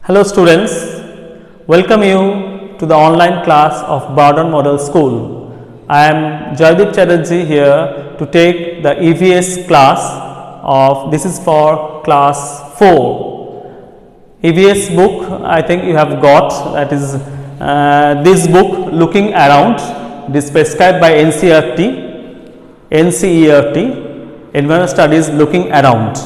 Hello students, welcome you to the online class of Bardhan Model School. I am Jaydeep Chatterjee here to take the EVS class of, this is for class 4. EVS book I think you have got, that is this book Looking Around, it is prescribed by NCERT, Environmental Studies Looking Around.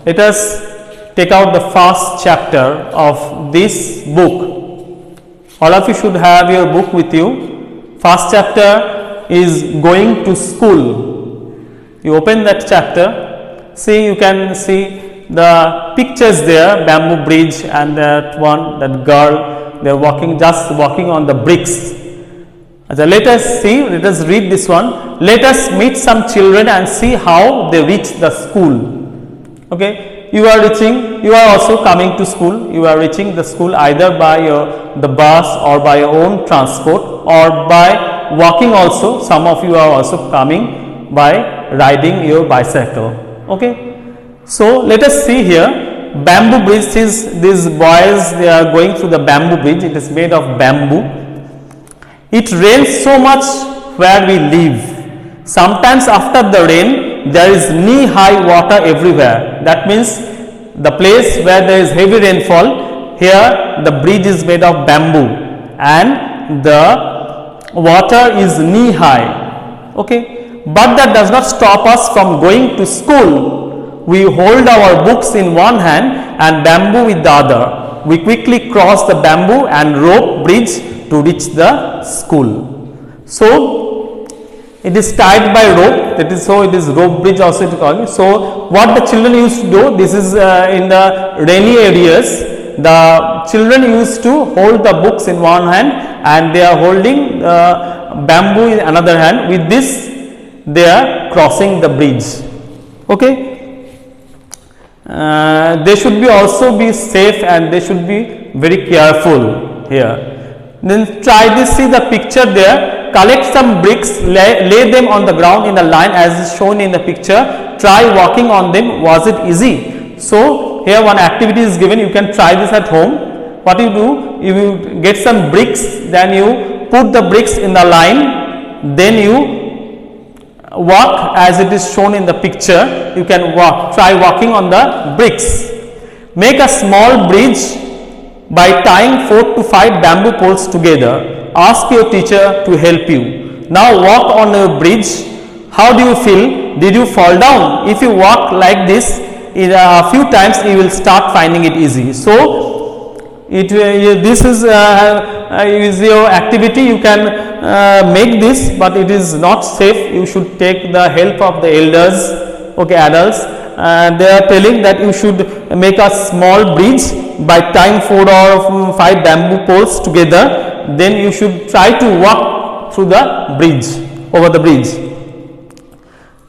Let us take out the first chapter of this book. All of you should have your book with you. First chapter is Going to School. You open that chapter, see, you can see the pictures there, bamboo bridge and that one, that girl, they are walking, just walking on the bricks. So let us see, let us read this one. Let us meet some children and see how they reach the school. Okay. You are also coming to school, you are reaching the school either by the bus or by your own transport or by walking also. Some of you are also coming by riding your bicycle. Okay. So let us see here, bamboo bridge is, these boys, they are going through the bamboo bridge, it is made of bamboo. It rains so much where we live. Sometimes after the rain, there is knee-high water everywhere. That means the place where there is heavy rainfall, here the bridge is made of bamboo and the water is knee-high. Okay, but that does not stop us from going to school. We hold our books in one hand and bamboo with the other. We quickly cross the bamboo and rope bridge to reach the school. So it is tied by rope, that is, so it is rope bridge also to call it. So what the children used to do, this is in the rainy areas, the children used to hold the books in one hand and they are holding bamboo in another hand. With this they are crossing the bridge. Okay. They should be also be safe and they should be very careful here. Then try this, see the picture there. Collect some bricks, lay them on the ground in a line as is shown in the picture. Try walking on them. Was it easy? So here one activity is given. You can try this at home. What you do? You get some bricks, then you put the bricks in the line, then you walk as it is shown in the picture. You can walk. Try walking on the bricks. Make a small bridge by tying 4 to 5 bamboo poles together. Ask your teacher to help you. Now walk on a bridge. How do you feel? Did you fall down? If you walk like this in a few times, you will start finding it easy. So this is your activity. You can make this, but it is not safe. You should take the help of the elders, okay, adults. They are telling that you should make a small bridge by tying 4 or 5 bamboo poles together. Then you should try to walk through the bridge, over the bridge,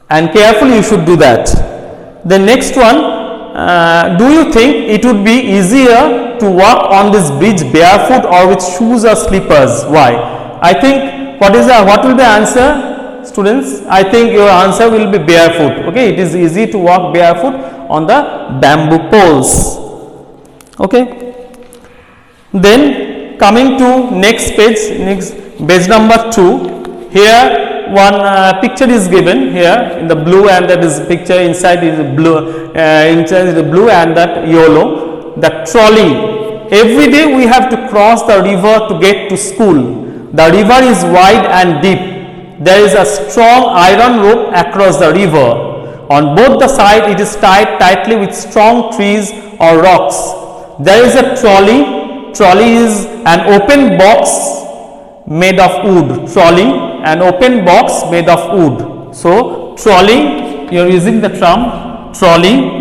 and carefully you should do that. The next one, do you think it would be easier to walk on this bridge barefoot or with shoes or slippers? Why? I think what will be the answer, students? I think your answer will be barefoot. Okay, it is easy to walk barefoot on the bamboo poles. Okay, then coming to next page, page number 2. Here one picture is given here in the blue, and that is picture inside is blue, inside is the blue and that yellow. The trolley. Every day we have to cross the river to get to school. The river is wide and deep. There is a strong iron rope across the river. On both the sides it is tied tightly with strong trees or rocks. There is a trolley. Trolley is an open box made of wood. Trolley, an open box made of wood. So trolley, you are using the term trolley.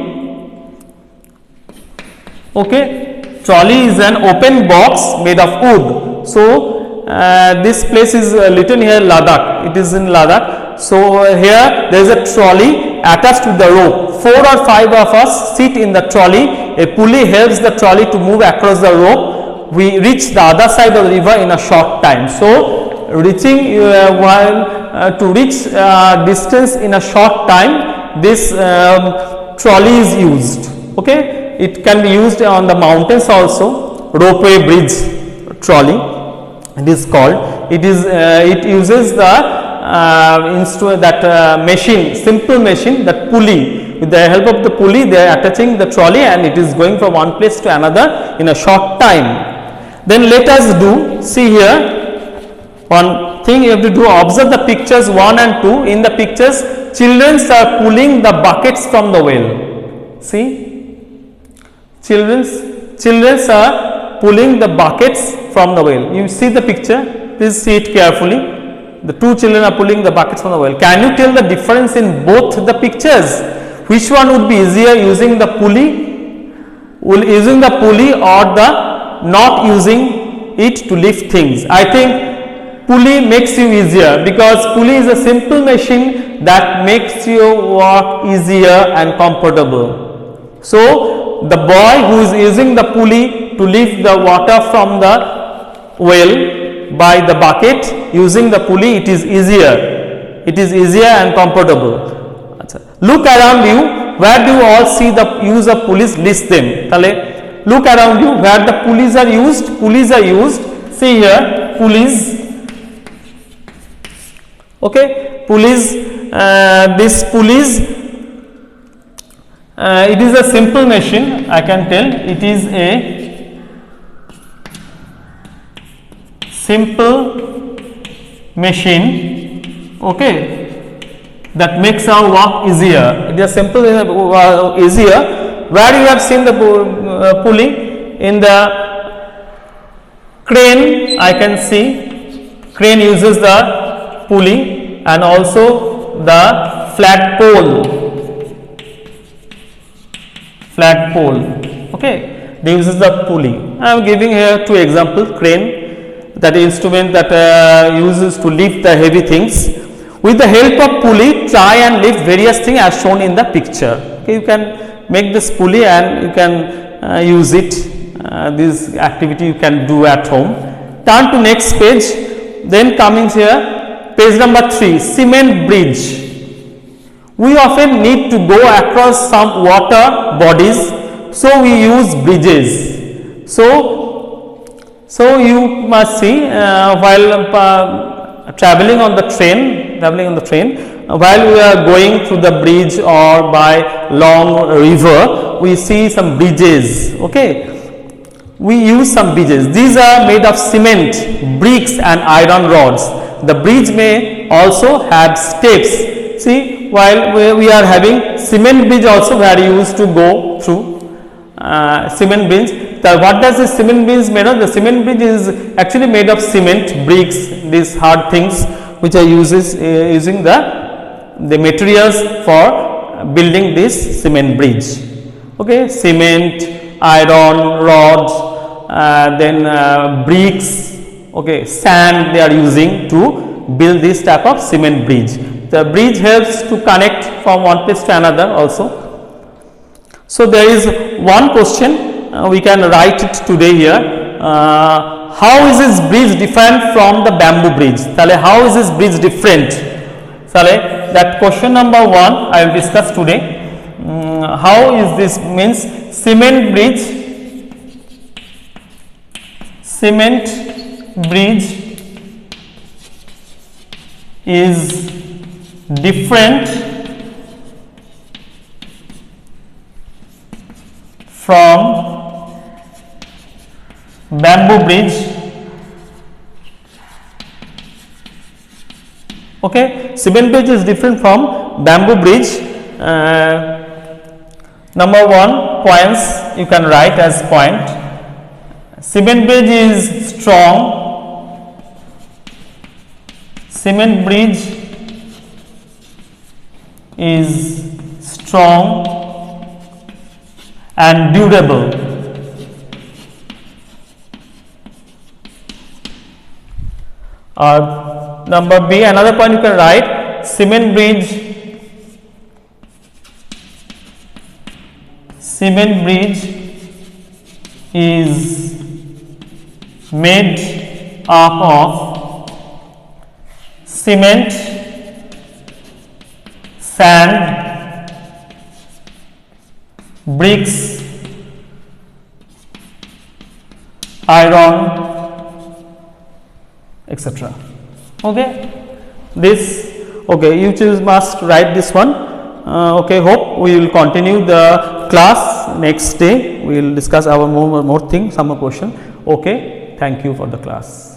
Okay, trolley is an open box made of wood. So this place is written here Ladakh. It is in Ladakh. So here there is a trolley attached with the rope. 4 or 5 of us sit in the trolley. A pulley helps the trolley to move across the rope. We reach the other side of the river in a short time. So reaching to reach distance in a short time, this trolley is used. Okay, it can be used on the mountains also. ropeway bridge trolley. It is called. It uses the machine, simple machine, that pulley. With the help of the pulley, they are attaching the trolley, and it is going from one place to another in a short time. Then let us see here one thing you have to do. Observe the pictures 1 and 2. In the pictures, children are pulling the buckets from the well. See, children are pulling the buckets from the well. You see the picture, please see it carefully. The two children are pulling the buckets from the well. Can you tell the difference in both the pictures? Which one would be easier, using the pulley? Using the pulley or the not using it to lift things? I think pulley makes you easier, because pulley is a simple machine that makes your work easier and comfortable. So the boy who is using the pulley to lift the water from the well by the bucket, using the pulley, it is easier. It is easier and comfortable. Look around you. Where do you all see the use of pulleys? List them. Look around you where the pulleys are used. Pulleys are used. See here, pulleys. Okay, pulleys. This pulleys. It is a simple machine. I can tell it is a simple machine. Okay, that makes our work easier. It is simple, easier. Where you have seen the pulley? In the crane, I can see crane uses the pulley, and also the flagpole. Okay, they uses the pulley. I am giving here two examples. Crane, that instrument that uses to lift the heavy things. With the help of pulley, try and lift various things as shown in the picture. Okay, you can make this pulley and you can use it. This activity you can do at home. Turn to next page. Then coming here, page number 3, cement bridge. We often need to go across some water bodies, so we use bridges. So you must see while traveling on the train, while we are going through the bridge or by long river, we see some bridges. Okay, we use some bridges. These are made of cement, bricks and iron rods. The bridge may also have steps. See, while we are having cement bridge also, we are used to go through cement bridge. What does the cement bridge made of? The cement bridge is actually made of cement, bricks, these hard things which are using the materials for building this cement bridge. Okay, cement, iron rods, then bricks, okay, sand they are using to build this type of cement bridge. The bridge helps to connect from one place to another also. So there is one question, we can write it today here. How is this bridge different from the bamboo bridge? How is this bridge different? That question number 1 I will discuss today. How is this means cement bridge is different from bamboo bridge. Okay, cement bridge is different from bamboo bridge. Number 1 points you can write as point. Cement bridge is strong. Cement bridge is strong and durable. Number B, another point you can write, cement bridge is made up of cement, sand, bricks iron, etc. Okay, this, okay, you just must write this one. Okay, hope we will continue the class next day. We will discuss our more thing, some more question. Okay, thank you for the class.